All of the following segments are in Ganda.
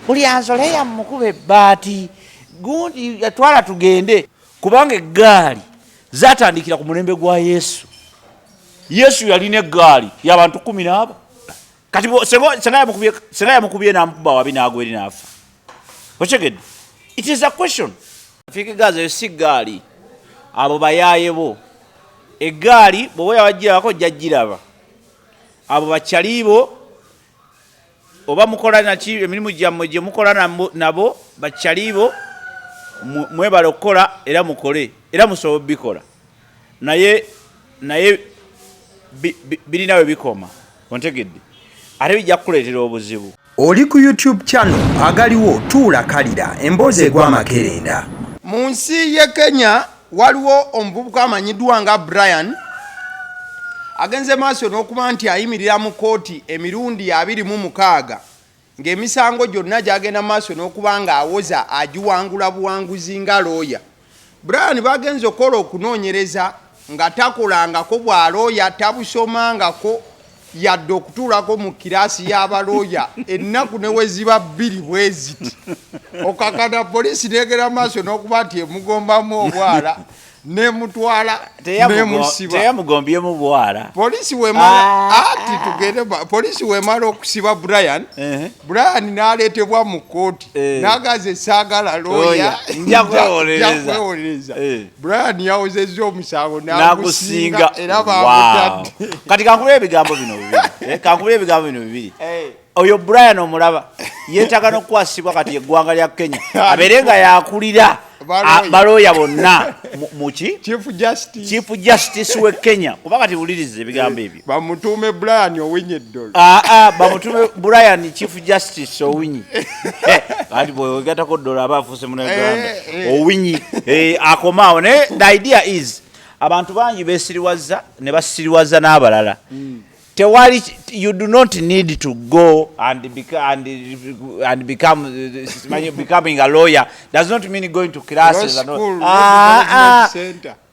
buli anzole ya mukube bati gundi yatwala tugende kubanga eggaali zatandikira ku mulembe gwa Yesu. Yesu yalina eggaali y'abantu 10 kati senga yamukubye n'amukuba wabi n'agweri n'afa. Okyegedde, it is a question. Fika Gaza yo si gaali abo bayaye bo eggaali bwe yawajjirako jjajjiraba abo bakyalibo oba mukola naki emirimu gyammwe gye mukola nabo bakyalibo mwebale okukola era mukole era musobola bikola naye birinawe bikoma. Ontegedde ate bijja kukuleetera obuzibu. Oli ku YouTube channel Agaliwo tuula kalira emboozi egw'amakerenda. Mu nsi ye Kenya waliwo omuvubuka amanyiddwa nga Brian agenze maaso n'okuba nti ayimirira mu kooti emirundi 26 ng'emisango gyonna gyagenda maaso n'okuba nga awoza agiwangula buwanguzi nga looya. Brian bagenze okukola okunoonyereza nga takolangako bwa looya, tabusomangako yadde okutuulako mu kiraasi y'abalooya ennaku ne weziba 2 bwe ziti. Okakana polisi negera maaso n'okuba nti emugombamu obwala nemutwala nemusiba. Teyamugombyemu bwala. Polisi wemala ati tugende polisi wemala okusiba Brian. Brian n'aleetebwa mu kooti n'agaze saagala looya njakwewoleza. Brian yawozezza omusango n'agusinga era bamutadde. Kati kankubira ebigambo bino bibiri. Oyo Brian omulaba yeetaaga n'okukwasibwa kati eggwanga lya Kenya abeere nga yakulira balooya bonna muki Chief Justice we Kenya kuba kati wulirize ebigambo ebyo. Bamutuume Brian Owinyi eddolo. Bamutuume Brian Chief Justice Owinyi. Kati bwegatako dola aba afuuse Munnayuganda Owinyi akomaawo. Naye the idea is abantu bangi beesiriwaza ne basiriwaza n'abalala. You do not need to go and becoming a lawyer. Does not mean going to classes and all.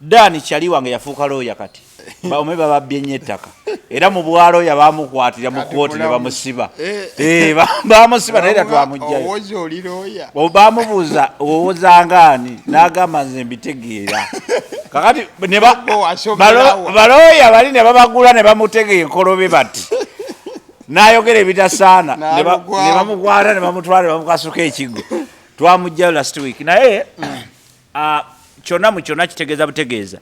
Dani chali wange yafuuka lawyer kati. Omeba babbye nnyo ettaka. Era mu bwalo yabamukwatira mu kooti ne bamusiba. Bamusiba naye twamujjayo. Owoza oli lawyer. Bamubuuza owozanga ani n'agamba nze mbitegeera. Kakati balooya bali ne babagula ne bamutegeka enkolobe bati. N'ayogera ebitasaana ne bamukwata ne bamutwala ne bamukasuka ekigo. Twamujjayo last week. Naye kyonna mu kyonna kitegeeza butegeeza.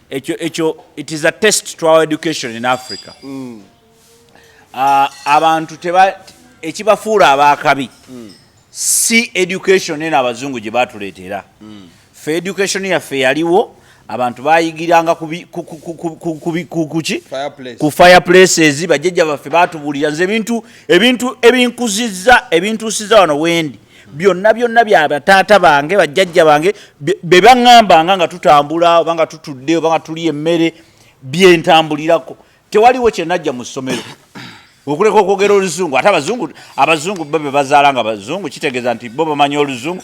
Ekyo it is a test to our education in Africa. Abantu ekibafuula abaakabi si education eno abazungu gye baatuleetera. Fe education yaffe yaliwo abantu bayigiranga ku fireplaces bajjajja baffe baatubuulira nze ebintu ebintuusiza wano wendi byonna bya bataata bange bajjajja bange be baŋŋambanga nga tutambula oba nga tutudde oba nga tuli emmere byentambulirako. Tewaliwo kye najja mu ssomero okuleka okwogera oluzungu. Ate abazungu babe bazaala nga bazungu kitegeeza nti bo bamanyi oluzungu.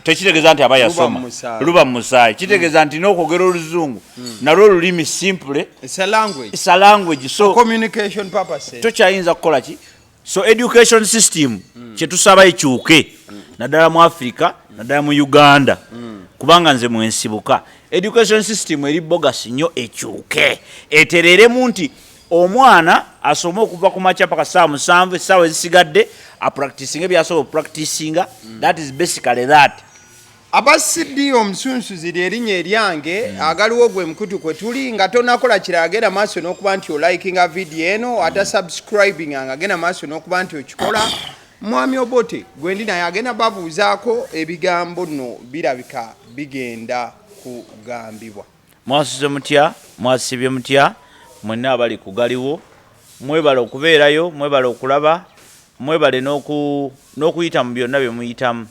Tekitegeeza nti aba yasoma luba mu musaayi. Kitegeeza nti n'okwogera oluzungu nalwo olulimi simple. It's a language. So communication purposes. Tokyayinza kukola ki? So education system kye tusaba ekyuke naddala mu Africa naddala mu Uganda kubanga nze mwensibuka. Education system eri bogus nnyo ekyuke etereremu nti omwana asoma okuva ku makya paka saa 7 essaawa ezisigadde apracticinga ebyasobola opracticinga. That is basically that. Abasidi omusunsuzi lyerinnya eryange Agaliwo gwe mukutu kwe tuli nga tonakola kirala agenda maaso n'okuba nti olikinga video eno ate subscribing agenda maaso n'okuba nti okikola. Mwami Obote gwe ndi naye agenda babuuzaako ebigambo nno birabika bigenda kugambibwa. Mwasize mutya mwasibye mutya mwenna abali ku Galiwo mwebale okubeerayo mwebale okulaba mwebale n'okuyita mu byonna bye muyitamu.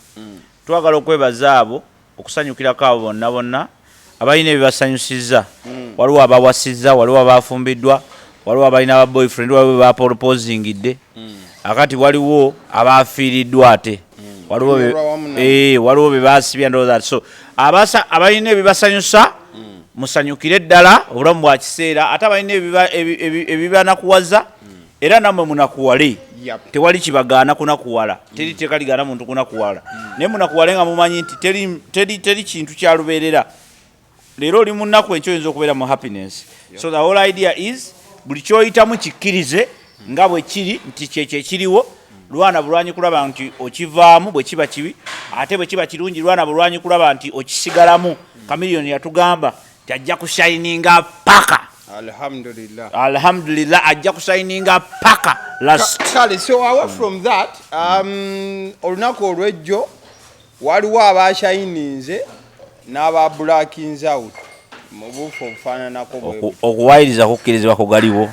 Twagala okwebaza abo okusanyukirako abo bonna abalina ebibasanyusizza. Waliwo abawasizza, waliwo abafumbiddwa, waliwo abalina aba boyfriend, waliwo baproposingidde. Akati waliwo abafiiriddwa ate. Waliwo be baasibya ndowooza. So abalina ebibasanyusa musanyukire ddala obulamu bwa kiseera ate abalina ebibanakuwaza era nammwe munakuwale tewali kibagaana kunakuwala teri tekaligana muntu kunakuwala naye munakuwale nga mumanyi nti teri kintu kyalubeerera leero oli munaku ekyo oyinza okubeera mu happiness so the whole idea is buli kyoyitamu kikkirize nga bwe kiri nti kyekyo ekiriwo lwana bulwanyi kulaba nti okivaamu bwe kiba kibi ate bwe kiba kirungi lwana bulwanyi kulaba nti okisigalamu kamiliyoni yatugamba ti ajja kushininga paka alhamdulillah ajja kushininga paka kale so away from that olunaku olwejjo waliwo abashininze n'aba blackins out mu bufu obufaananako okuwayiriza kukkirizibwa kugaliwo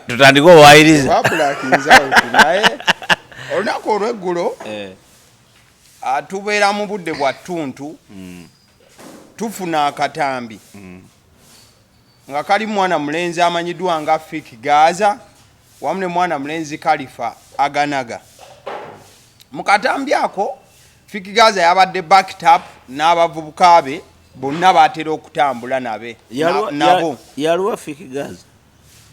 tutandika obuwayiriza naye olunaku olweggulo tubeera mu budde bwa ttuntu tufuna akatambi nga kali mwana mulenzi amanyiddwa nga Fik Gaza wamu ne mwana mulenzi Kalifa Aganaga. Mu katambi ako Fik Gaza yabadde backed up n'abavubuka be bonna batera okutambula nabo. Yaluwa Fik Gaza?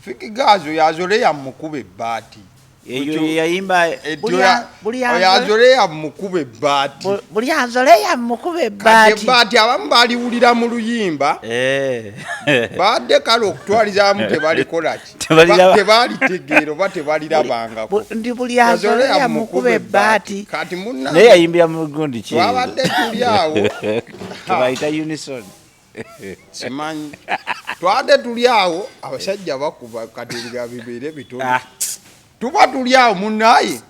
Fik Gaza yazoleya mukube ebbaati. Eyo yayimba yazoleya mukube ebbaati. Buli azoleya mukube ebbaati. Ebbaati abamu baliwulira mu luyimba. Badde kale okutwalizamu tebalikola ki? Tebalitegeera oba tebalirabangako. Ndi buli azoleya mukube ebbaati. Kati munna naye yayimbira mu gundi ki? Twabadde tuli awo. Tebayita unison. Simanyi. Twabadde tuli awo abasajja bakuba kateriga bibeere bitono. Tuba tuli awo munnaye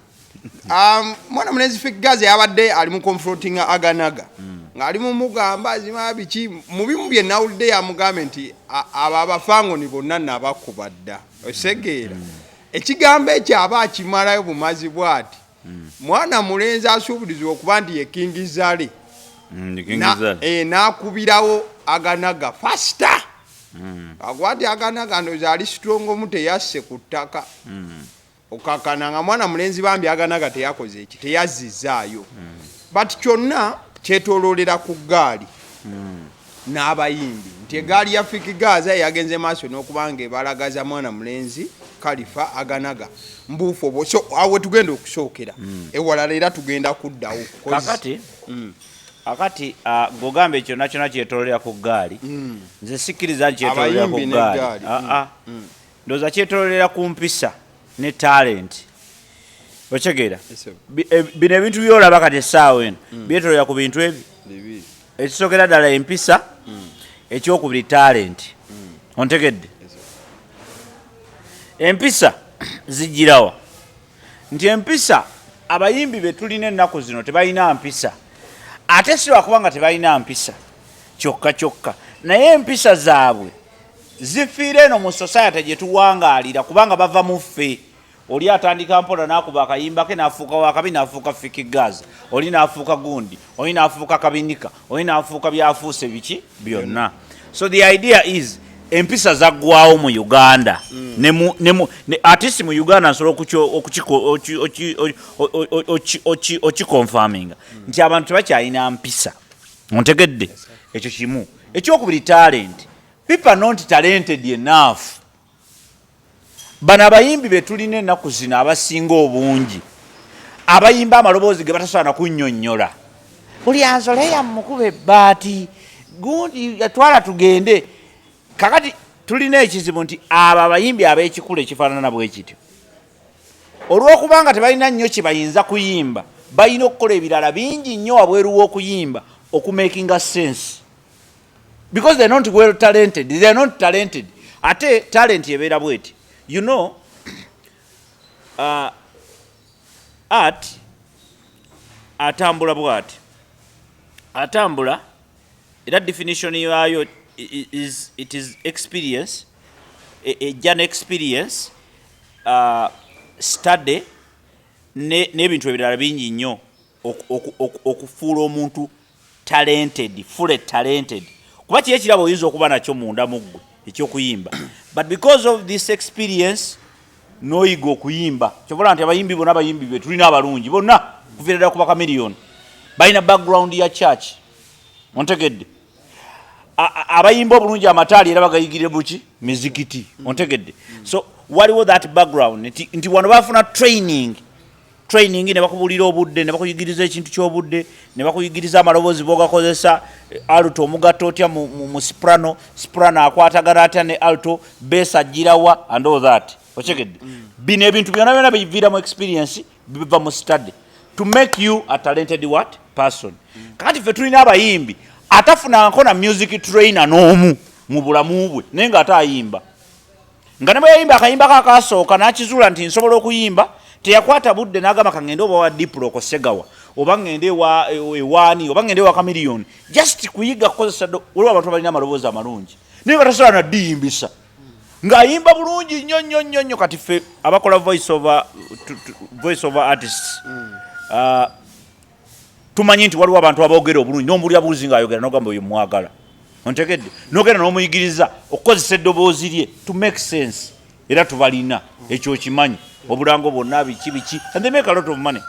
mwana mulenzi Fik Gaza yabadde ali mu confronting Aganaga ng'ali mu mugamba zima biki mu bimu bye nawulidde yamugambe nti abo abafangoni bonna nabakuba dda osegeera ekigambo ekyo aba akimalayo bumazi bw'ati mwana mulenzi asuuburizibwa okuba nti ye Kingizale n'akubirawo Aganaga fasta agwati Aganaga ndoza ali strong omu teyasse ku ttaka okakana nga mwana mulenzi bambi Aganaga teyakoze eki teyazzizaayo but kyonna kyetooloolera ku ggaali n'abayimbi nti eggaali ya Fik Gaza yagenze maaso n'okubanga ebalagaza mwana mulenzi Kalifa Aganaga mbuufu obwo so awe tugenda okusookera ewalala era tugenda kuddawo akati gogamba ekyo nakyo kyetoolera ku ggaali nze sikkiriza nti kyetoolera ku ggaali ndowooza kyetoolera ku mpisa ne talent ochegeera bino ebintu byolaba kati essaawa eno byetoolera ku bintu ebi ekisookera ddala empisa ekyokubiri talent ontegedde empisa zijjirawa nti empisa abayimbi be tulina ennaku zino tebalina mpisa ate si lwakuba nga tebalina mpisa kyokka naye empisa zaabwe zifiira eno mu society gye tuwangaalira kubanga bava mu ffe oli atandika mpola n'akuba akayimba ke n'afuuka wakabi n'afuuka Fik Gaza oli n'afuuka gundi oli n'afuuka kabinika oli n'afuuka byafuuse biki byonna so the idea is empisa zaggwawo mu Uganda ne artist mu Uganda nsobola okikonfaminga nti abantu tebakyalina mpisa ontegedde ekyo kimu ekyokubiri talent people are not talented enough bano abayimbi be tulina ennaku zino abasinga obungi abayimba amaloboozi ge batasobola kunnyonnyola buli azoleya mukuba ebbaati gundi yatwala tugende kakati tulina ekizibu nti abo abayimbi ab'ekikulu ekifaanana bwe kityo olw'okubanga tebalina nnyo kye bayinza kuyimba balina okukola ebirala bingi nnyo wabweru w'okuyimba okumakinga sense because they're not well talented they're not talented ate talent yebeera bweti you know art atambula bwati atambula era definition yayo it is experience a journey experience study n'ebintu ebirala bingi nnyo okufuula omuntu talented fully talented kuba kiye kirabo oyinza okuba nakyo munda muggwe ekyokuyimba but because of this experience noyiga okuyimba kyobola nti abayimbi bonna abayimbi be tulina abalungi bonna kuviira kuba kamiliyoni balina background ya church ontegedde abayimba obulungi amataali era bagayigire buki mizikiti ontegedde so waliwo that background nti wano bafuna training ne bakubulira obudde ne bakuyigiriza ekintu ky'obudde ne bakuyigiriza amaloboozi bogakozesa alto omugatta otya mu soprano akwatagana atya ne alto bass agirawa and all that ochekedde bino ebintu byonna byonna biviiramu experience biva mu study to make you a talented what person kakati ffe tulina abayimbi atafunanko na music trainer n'omu mu bulamu bwe naye nga ate ayimba nga ne bwe yayimba akayimba kakasooka n'akizuula nti nsobola okuyimba teyakwata budde n'agamba kangende oba wa diplo kosegawa oba ngende ewaani oba ngende wa kamiliyoni just kuyiga kukozesa waliwo abantu abalina amaloboozi amalungi naye nga tasobola naddiyimbisa ng'ayimba bulungi nnyo kati ffe abakola voice over artists tumanyi nti waliwo abantu aboogera obulungi n'omuwulira buuzi ng'ayogera n'ogamba oyo mwagala ontegedde n'ogenda n'omuyigiriza okukozesa eddoboozi lye to make sense era tubalina ekyo kimanyi obulango bwonna biki and they make a lot of money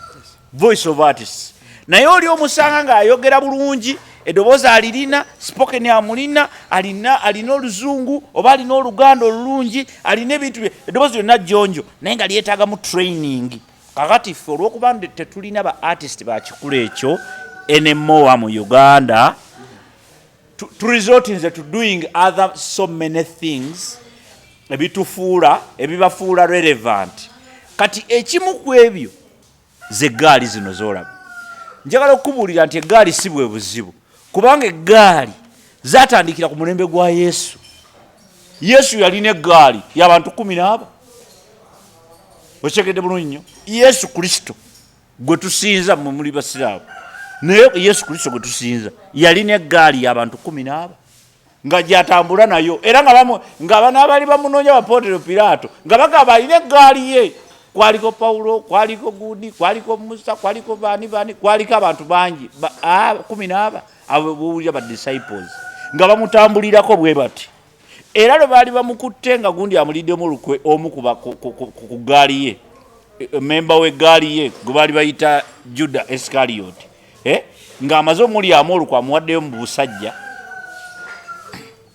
voice of artists naye oli omusanga ng'ayogera bulungi eddoboozi alirina spoken amulina alina oluzungu oba alina oluganda olulungi alina ebintu bye eddoboozi lyonna jjonjo naye nga lyetaagamu training kakati ffe olw'okuba tetulina ba artist bakikula ekyo enemowa mu Uganda to resort nze to doing other so many things ebibafuula relevant kati ekimu ku ebyo ze gaali zino z'olaba njagala okubuulira nti eggaali si bwe buzibu kubanga eggaali zatandikira ku mulembe gwa Yesu yalina eggaali y'abantu 14 okyegedde bulungi nnyo Yesu Kristo gwe tusinza muli basiraamu naye Yesu Kristo gwe tusinza yalina eggaali y'abantu 14 nga gyatambula nayo era nga banaabali bamunoonya Abapootero Piraato nga bagamba alina eggaali ye kwaliko Pawulo kwaliko Gudi kwaliko Musa kwaliko baani kwaliko abantu bangi 14 abo buulira ba disciples nga bamutambulirako bwe bati era lwe baali bamukutte nga gundi amuliddemu lukwe omu ku ggaali ye memba w'eggaali ye gwe baali bayita Juda Iscariot ng'amaze omulyamu olukwe amuwaddeyo mu busajja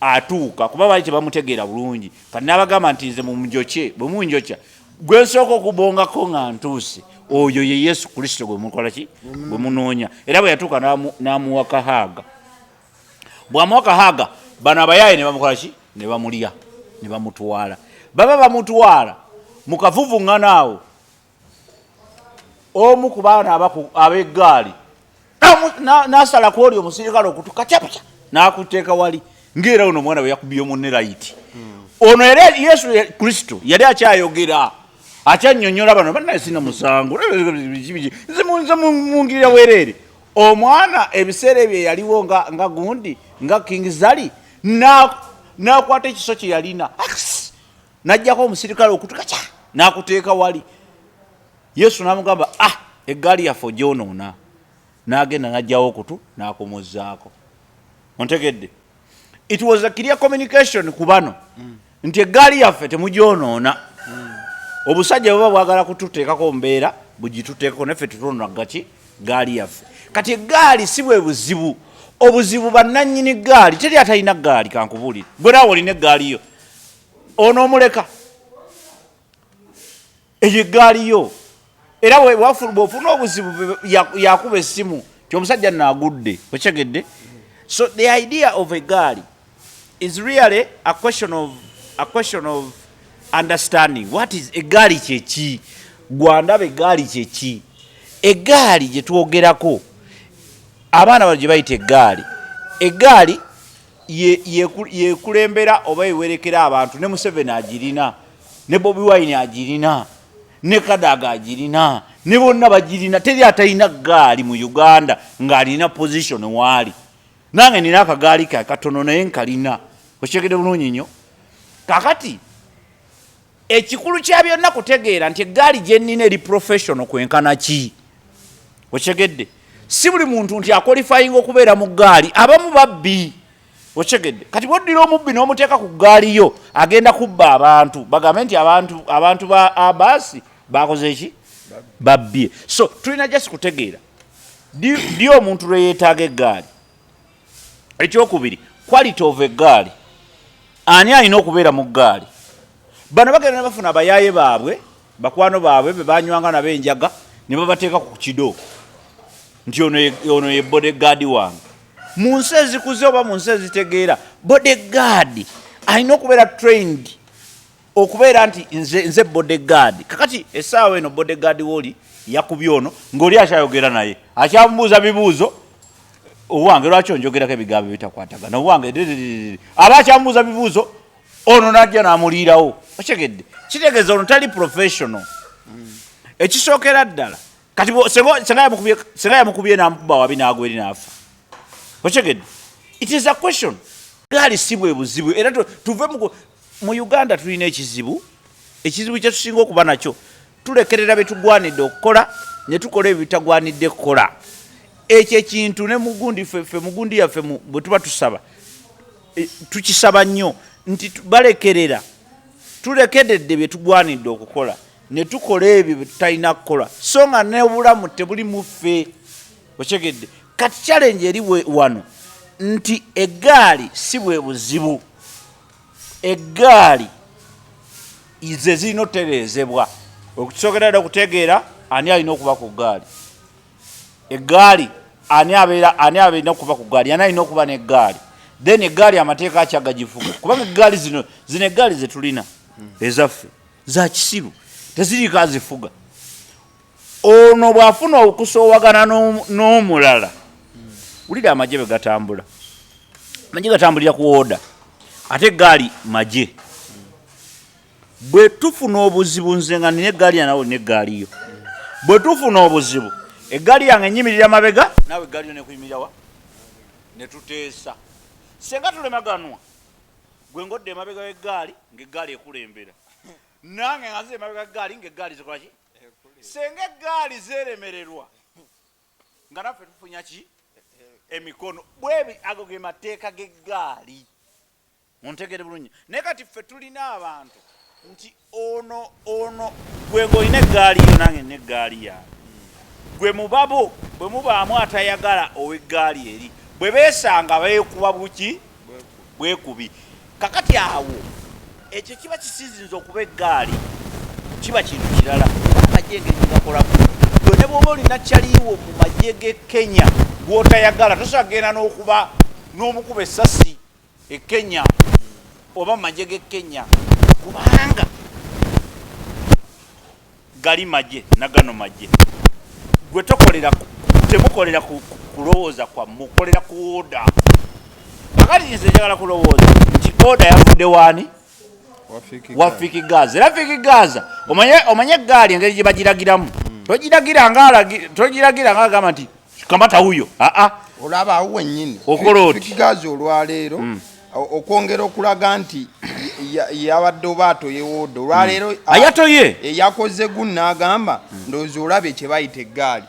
atuuka kuba baali tebamutegeera bulungi kati n'abagamba nti nze bwe munjokya gwe nsooka okubongako nga ntuuse oyo ye Yesu Kristo gwe mukola ki gwe munoonya era bwe yatuuka n'amuwa kahaaga bw'amuwa kahaaga bano abayaaye ne bamukola ki ne bamulya ne bamutwala baba bamutwala mu kavuvuŋŋana awo omu ku baana ab'eggaali n'asala ku oli omusirikale okutu kacapuca n'akuteeka wali ng'era ono omwana bwe yakubye munne layiti ono era Yesu Kristo yali akyayogera akyannyonnyola bano bannaye sina musango nze mungirira weereere omwana ebiseera ebyo yaliwo nga gundi nga King Zali n'akwata ekiso kye yalina n'ajjako omusirikale okutukaca n'akuteeka wali Yesu n'amugamba eggaali yaffe ogyonoona n'agenda n'ajjawo okutu n'akomozaako ontegedde it was a clear communication ku bano nti eggaali yaffe temugyonoona obusajja bwe bwagala kututeekako mbeera bugituteekako naffe tutonoona gaki gaali yaffe kati eggaali si bwe buzibu obuzibu bannannyini ggaali teri atalina ggaali kankubuulire gwe naawe olina eggaali yo onoomuleka eyo eggaali yo era bw'ofuna obuzibu yakuba essimu ti omusajja naagudde okyegedde so the idea of a gaali is really a question of understanding what is eggaali kyeki gwandaba eggaali kyeki eggaali gye twogerako abaana bano gye bayita eggaali yekulembera oba yewerekera abantu ne Museveni agirina ne Bobi Wine agirina ne Kadaga agirina ne bonna bagirina teri atalina ggaali mu Uganda ng'alina position waali nange nina akagaali katono naye nkalina okyegedde bulungi nnyo kakati ekikulu kya byonna kutegeera nti eggaali gye nnina eri professional kwenkana ki okyegedde si buli muntu nti akwalifyinga okubeera mu ggaali abamu babbi okyegedde kati bwoddira omubbi n'omuteeka ku ggaali yo agenda kubba abantu bagambe nti abantu ba Abasi bakoze ki babbye so tulina just kutegeera ddi omuntu lwe yeetaaga eggaali ekyokubiri quality of eggaali ani alina okubeera mu ggaali bano bagenda bafuna abayaye baabwe bakwano baabwe bebanywanga nabo enjaga ne babateeka ku kido nti ono ye bodyguard wange. Mu nsi ezikuze oba mu nsi ezitegeera bodyguard alina okubeera trained okubeera nti nze bodyguard. Kakati essaawa eno bodyguard woli yakubye ono ng'oli akyayogera naye akyamubuuza bibuuzo, owange lwaki onjogerako ebigambo bitakwatagana, owange aba akyamubuuza bibuuzo ono najja n'amuliirawo. Okyegedde kitegeeza ono tali professional. Ekisookera ddala kati senga yamukubye n'amukuba wabi n'agwa eri n'afa. Okyegedde it is a question. Gaali si bwe buzibu era tuve mu Uganda tulina ekizibu kye tusinga okuba nakyo tulekerera betugwanidde okukola ne tukola ebitagwanidde kukola. Ekyo ekintu ne mugundi ffe mugundi yaffe bwe tuba tusaba tukisaba nnyo nti balekerera tulekedde bye tugwanidde okukola ne tukola ebyo bye tutalina kukola so nga n'obulamu tebuli mu ffe. Okyegedde kati challenge eri wano nti eggaali si bwe buzibu. Eggaali ize zirina otereezebwa. Okukisookera ddala okutegeera ani alina okuba ku ggaali. Eggaali ani abeera okuba ku ggaali, ani alina okuba n'eggaali. Then eggaali amateeka akyagagifuga kubanga eggaali zino eggaali ze tulina ezaffe za kisiru teziriko azifuga. Ono bw'afuna okusoowagana n'omulala wulira amagye bwe gatambula. Amagye gatambulira ku oda ate eggaali magye. Bwe tufuna obuzibu nze nga nina eggaali yanawe n'eggaali yo, bwe tufuna obuzibu eggaali yange enyimirira mabega naawe eggaali yo nekuyimirira wa ne tuteesa. Senga tulemaganwa gwe ngodde emabega w'eggaali ng'eggaali ekulembera nange nga nze emabega w'eggaali ng'eggaali zikolaki. Senga eggaali zeeremererwa nga naffe tufunya ki emikono bwebi. Ago ge mateeka g'eggaali muntegere bulungi. Naye kati ffe tulina abantu nti ono gwe ng'olina eggaali yo nange n'eggaali yange. Gwe mubabo bwe mubaamu atayagala ow'eggaali eri bwe beesanga beekuba buki bwekubi. Kakati awo ekyo kiba kisinzinze okuba eggaali kiba kintu kirala. Amagye engeri gyegakolako gwe ne bw'oba olina kyaliiwo mu magye g'e Kenya gw'otayagala tosobola kugenda n'okuba n'omukuba essasi e Kenya oba mu magye g'e Kenya kubanga gali magye nagano magye. Gwe tokolera temukolera kulowooza kwammwe mukolera ku oda. Kakati nze njagala kulowooza nti oda yavudde waani wa Fiki Gaza. Era Fiki Gaza omanye eggaali engeri gye bagiragiramu togiragira ng'agamba nti kamata huyo. Olaba awo wennyini okola oti Fiki Gaza olwaleero okwongera okulaga nti yabadde oba atoye wooda olwaleero ayatoye yakoze gu n'agamba ndowooza olabye kye bayita eggaali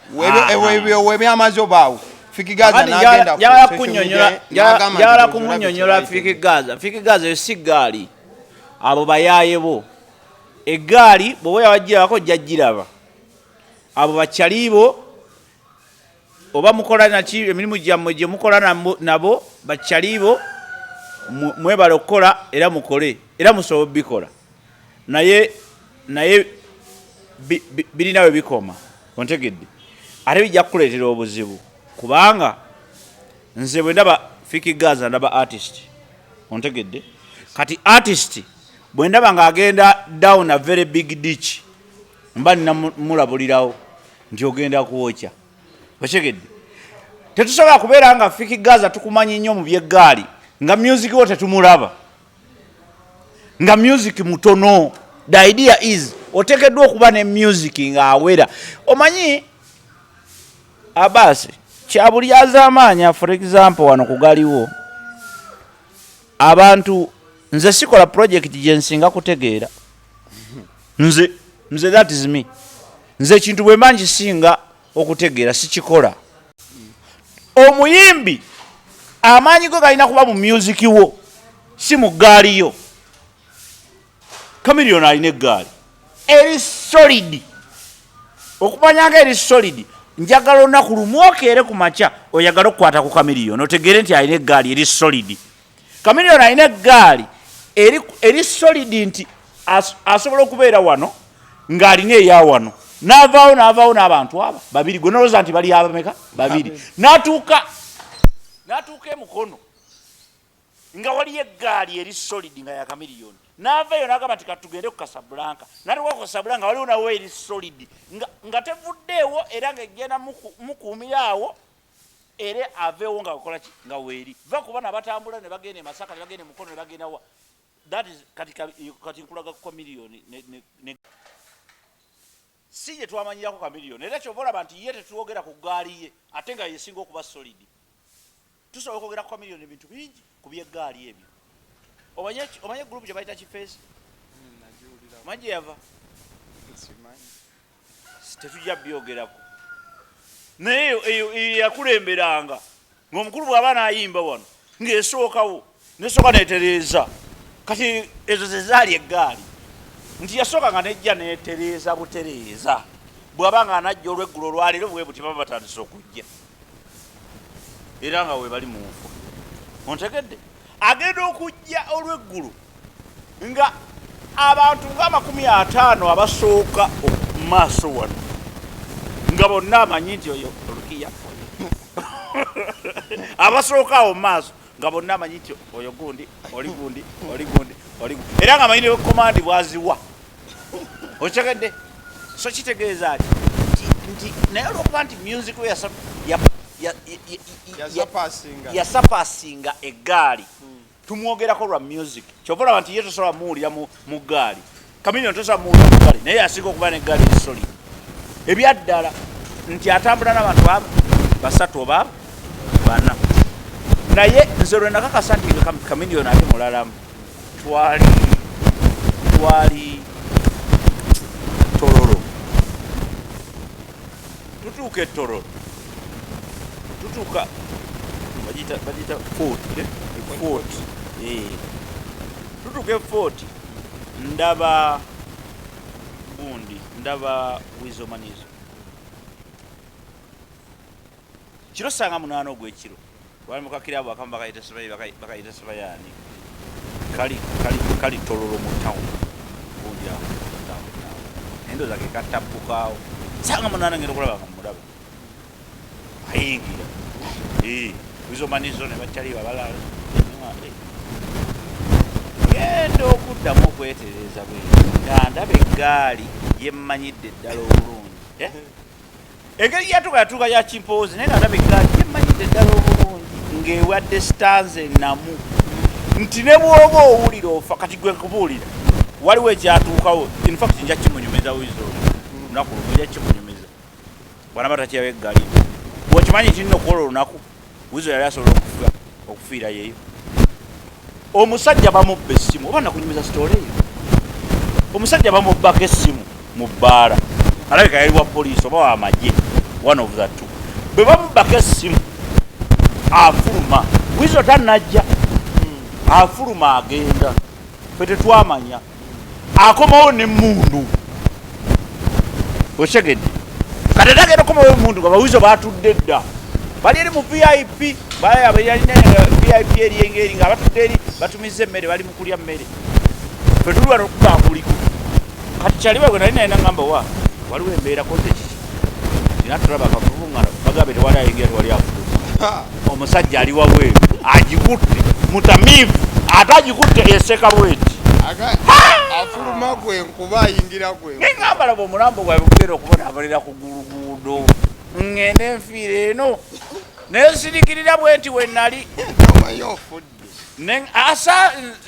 webyamaze obaawo. Fiki Gaza n'agenda yala kumunnyonnyola Fiki Gaza. Fiki Gaza yo si ggaali, abo bayaaye bo. Eggaali bw'oba yawagirabako jjagiraba. Abo bakyaliibo oba mukola naki emirimu gyammwe gye mukola nabo bakyaliibo mwebale okukola era mukole era musobola bikola naye birina we bikoma. Ontegedde ate bijja kukuleetera obuzibu kubanga nze bwe ndaba Fiki Gaza ndaba artist. Ontegedde kati artist bwe ndaba ng'agenda down a very big ditch mba nina mulabulirawo nti ogenda kwokya. Okyegedde tetusobola kubeera nga Fiki Gaza tukumanyi nnyo mu by'eggaali nga music wo tetumulaba nga music mutono. The idea is oteekeddwa okuba ne music ng'awera. Omanyi abasi kyabulyaza amaanya for example wano ku Galiwo abantu nze sikola project gye nsinga kutegeera nze that is me. Nze ekintu bwe mba nkisinga okutegeera sikikola. Omuyimbi amaanyi go galina kuba mu music wo si mu ggaali yo. Chameleon alina eggaali eri solid. Okumanyanga eri solid njagala olunaku lumu okeere ku makya oyagala okukwata ku Chameleon otegeere nti alina eggaali eri solid. Chameleon alina eggaali eri solid nti asobola okubeera wano ng'alina eya wano n'avaawo n'abantu aba babiri gwe noloza nti bali abameka babiri n'atuuka emukono nga waliyo eggaali eri solid nga ya kamiliyoni n'avayo n'agamba nti katugende ku Casablanca n'atuuka ku Casablanca waliwo nawo eri solid nga tevuddeewo era ng'egenda mukuumira awo era aveewo nga akola ki nga weeri va kuba nabatambula ne bagenda e Masaka ne bagenda emukono ne bagenda wa that is kati nkulaga ku miliyoni si je twamanyirako ka miliyoni era kyobola abantu ye tetwogera ku gaali ye ate nga yesinga okuba solid tusobola okwogera ku miliyoni ebintu bingi ku byeggaali ebyo omanye group gye bayita kifeesi manje yava tetujja byogerako naye eyo yakulemberanga ng'omukulu bw'aba n'ayimba wano ng'esookawo nesooka neetereeza kati ezo ze zaali eggaali nti yasooka nga nejja neetereeza butereeza bw'aba nga anajja olweggulo olwaleero bwe buti baba batandise okujja era nga we bali mu nfu ontegedde agenda okujja olweggulo nga abantu nga 50 abasooka mu maaso wano nga bonna amanyi nti oyo olukiya abasooka awo mu maaso nga bonna amanyi nti oyo gundi oli gundi era nga amanyi ne komandi bwaziwa okitegedde so kitegeeza nti naye olwokuba nti music we yasapasinga eggaali tumwogerako lwa music kyovola abantu ye tosobola muwulira mu ggaali kamiliyoni tosobola muwulira mu ggaali naye yasinga okuba n'eggaali esoli ebyaddala nti atambula n'abantu abo 3 oba 4 naye nze lwe nakakasa nti kamiliyoni ate mulalamu twali Tororo tutuuka Tororo tutuuka bagita fort tutuuka fort ndaba wizomanizo kiro sanga 8 ogw'ekiro wali mukakirabo akamu bakayita sibayani kali Tororo mu town bunja endo zake katapukawo sanga 8 ngenda okulaba mulabe ayingira wizomanizo ne bakyali babalala genda okuddamu okwetereza bwe nga ndaba eggaali yemmanyidde eddala obulungi engeri yatuuka ya kimpoozi naye nga ndaba eggaali yemmanyidde eddala obulungi ng'ewadde stanze enamu nti ne bw'oba owulira ofa kati gwe kubuulira waliwo ekyatuukawo infact nja kimunyumeza wizo lunaku nja kimunyumeza bwana batakiyawo eggaali bw'okimanyi nti nina okukola olunaku wizo yali asobola okufiira yeeyo omusajja bamubba essimu oba nakunyumiza sitole eyo omusajja bamubbako essimu mu bbaala alabika yali wa poliisi oba wamagye one of the two bwe bamubbako essimu afuluma wizo tannajja afuluma agenda fe tetwamanya akomawo n'emmundu okyegedde kati tagenda okomawo emmundu nga bawizo batudde dda bali eri mu VIP yalina VIP eri engeri nga batudde eri batumiza emmere bali mu kulya mmere fe tuli wano okukambuliko kati kyaliwe gwe nali naye nagamba waliwo embeera koze kiki tinatulaba akavuvungano bagambe tewali ayingira tewali afuuza omusajja ali wabweru agikutte mutamiivu ate agikutte eseka bweti afuluma gwenkuba ayingira gwe nengamba laba omulambo gwabe gugenda okubonaabalira ku guluguudo ngende enfiira eno naye sirikirira bwe nti we nali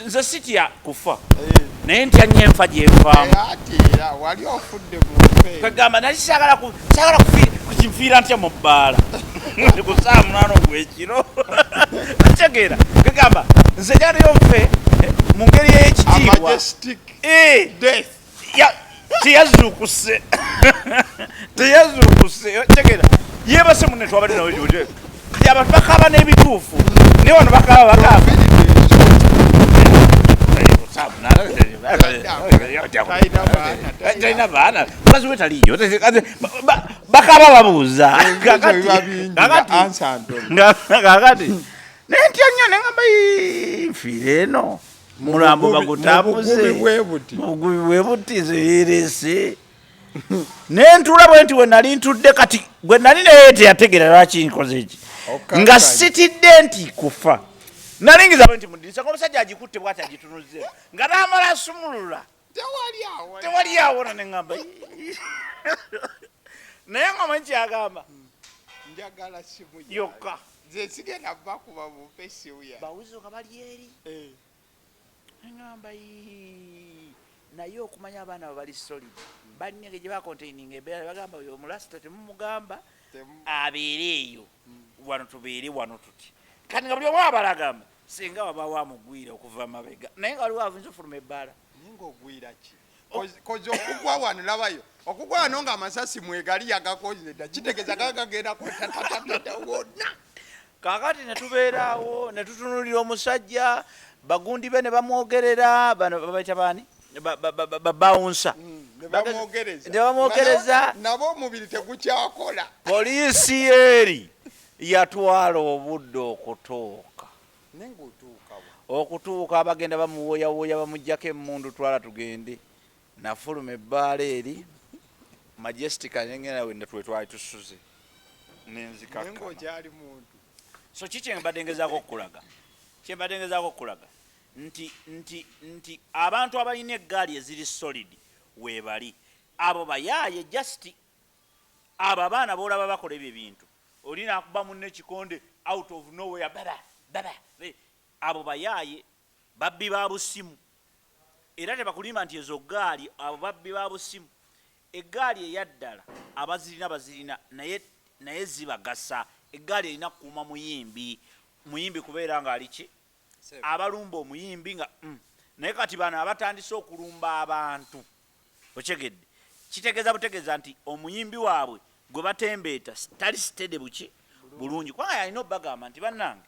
nze sitya kufa naye ntya nnyo enfa gyenfaamu kagamba nali sagala kukinfiira ntya mu bbaala ku saa 8 ogw'ekiro kitegeera kagamba nze jaliyo nfe mu ngeri y'ekitiibwa teyazuukuse kitegeera yeebase munne twabadde nawe kati abantu bakaaba n'ebituufu naye wano bakaaba talina baana mukazi we taliyo bakaba babuuza kakati naye ntya nnyo neŋamba nfiire eno mulambo bagutambuze mugubi bwe buti zeyerese nentula bwe nti we nali ntudde kati gwe nali naye teyategera lwaki nkoze eki nga sitidde nti kufa nalingiza bwe nti mudirisa ng'omusajja agikutte bwati agitunuze nga naamala asumulula tewali awo neŋŋamba naye ng'omanyi kyagamba njagala simu yokka zesigenda bakuba mupesiuya bawuzoka bali eri neŋŋamba naye okumanya abaana bali solid balinenge gye bacontaining embeera bagamba oyo omulasita temumugamba abeere eyo wano tubeere wano tuti kati nga buli omu abalagamba singa waba wamugwira okuva mabega naye nga waliwo avunza ofuluma ebbaala naye ngaogwira ki kozi okugwa wano labayo okugwa wano nga amasasi mwegali yagakozeta kitegeeza gagagenda kutatatata wonna kakati netubeeraawo netutunulira omusajja bagundi be ne bamwogerera babaita baani babawunsa nebamwogereza nabo omubiri tegukyakola poliisi eri yatwala obudde okutuuka abagenda bamuwooyawooya bamuggyako emmundu twala tugende nafuluma ebbaala eri majestica nengenda wenda twetwali tusuze nenzikakkana so kikyembadde ngezaako okukulaga nti abantu abalina eggaali eziri solid weebali abo bayaaye just abo abaana boolaba bakola ebyo ebintu olina akuba munne ekikonde out of nowhere baba abo bayaaye babbi ba busimu era tebakulimba nti ezo gaali abo babbi ba busimu eggaali eyaddala abazirina bazirina naye zibagasa eggaali erina kukuuma muyimbi kubeera nga aliki abalumba omuyimbi nga naye kati bano abatandise okulumba abantu okyegedde kitegeeza butegeeza nti omuyimbi waabwe gwe batembeeta tali sitede buki bulungi kubanga yalina obbagamba nti bannange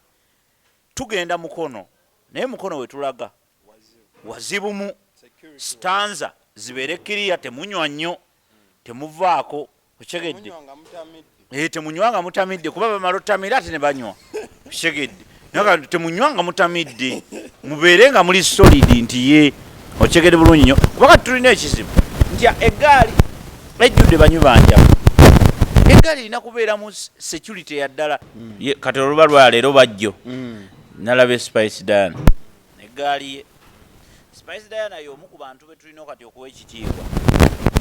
tugenda mukono naye mukono wetulaga wazibumu stanza zibeere kiriya temunywa nnyo temuvaako okyegedde temunywanga mutamidde kuba bamala otamira ate ne banywa okyegedde temunywanga mutamidde mubeere nga muli solidi nti ye okyegedde bulungi nnyo kubanga tulina ekizibu nti eggaali ejjudde banywi banjamu eggaali erina kubeera mu security yaddala kati oluba lwaleero bajjo nalaba Spice Diana eggaali ye Spice Diana y'omu ku bantu be tulina kati okuwa ekitiibwa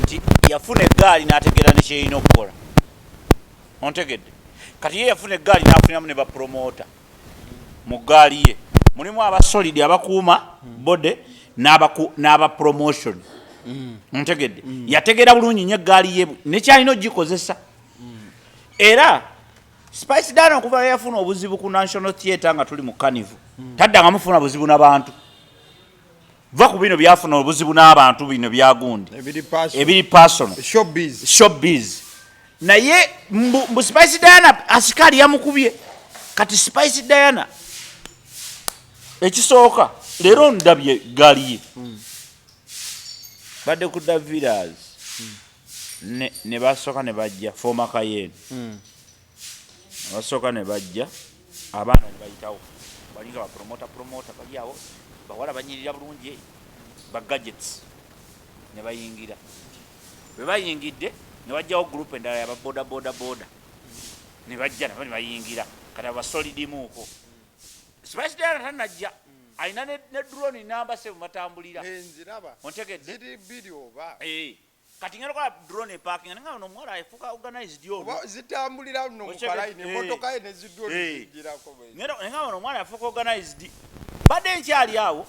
nti yafuna eggaali n'ategeera ne kyerina okukola ontegedde kati ye yafuna eggaali n'afuniramu ne bapromota mu ggaali ye mulimu abasolidi abakuuma bode n'aba promotion ontegedde yategeera bulungi nnyo eggaali ye nekyalina ogikozesa era Spice Diana okuva yafuna obuzibu ku National Theatre nga tuli mu Carnival taddanga mufuna buzibu n'abantu va ku bino byafuna obuzibu n'abantu bino byagundi ebiri personal showbiz naye mbu Spice Diana asikali yamukubye kati Spice Diana ekisooka leero ndabye gaali ye badde ku Davidas ne basooka ne bajja former Kayeni basooka ne bajja abaana ne bayitawo balinga bapromota bali awo bawala banyirira bulungi ba gadgets ne bayingira bwe bayingidde ne bajjawo group endala yababoda ne bajja ne bayingira kati abasolidimuuko Spice Diana tanajja alina ne drone namba 7 matambulira ontegedde kati ngero kwa drone parking nga no mwala efuka organized yo zitambulira no mukalai ne motoka ene zidrone zigirako ngero nga no mwala efuka organized bade nkyali awo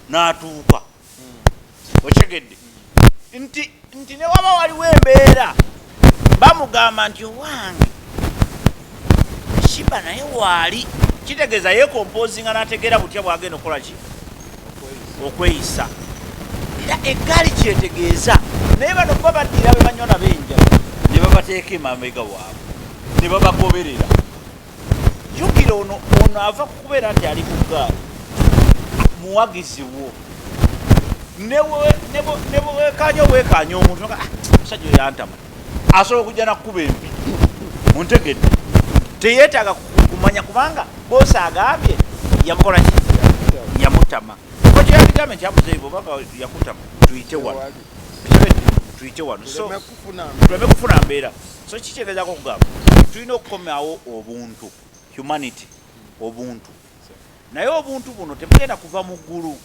n'atuuka okyegedde nti ne waba waliwo embeera bamugamba nti owange shiba naye waali kitegeeza yekompozinga n'ategeera butya bwagenda okukola ki okweyisa era eggaali kyetegeeza naye bano kuba baddira be banywa nabenja ne babateeka emamega waabwe ne babagoberera jjukira ono ava kukubeera nti ali ku ggaali muwagizi wo ne bwekanya omuntu musajja oyo yantama asobola okujja nakkuba empi muntegedde teyeetaaga kumanya kubanga boosi agambye yamukola ki yakutama ko kyakigame kyamuzeevo baka yakutama tuyite wano tuyite wano so tuleme kufuna mbeera so kitegeezako okugamba tulina okukomyawo obuntu humanity obuntu naye obuntu buno tebugenda kuva mu ggulu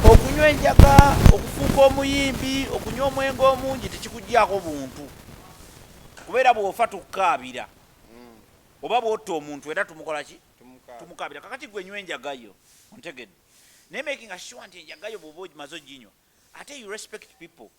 okunywa enjaga okufuuka omuyimbi okunywa omwenge omungi tekikuggyako buntu kubeera bw'ofa tukaabira oba bw'otta omuntu era tumukolaki tumukaabira kakati gwe nywa enjagayo ontegedde naye making sure nti enjagayo bw'oba ogimaze oginywa ate you respect people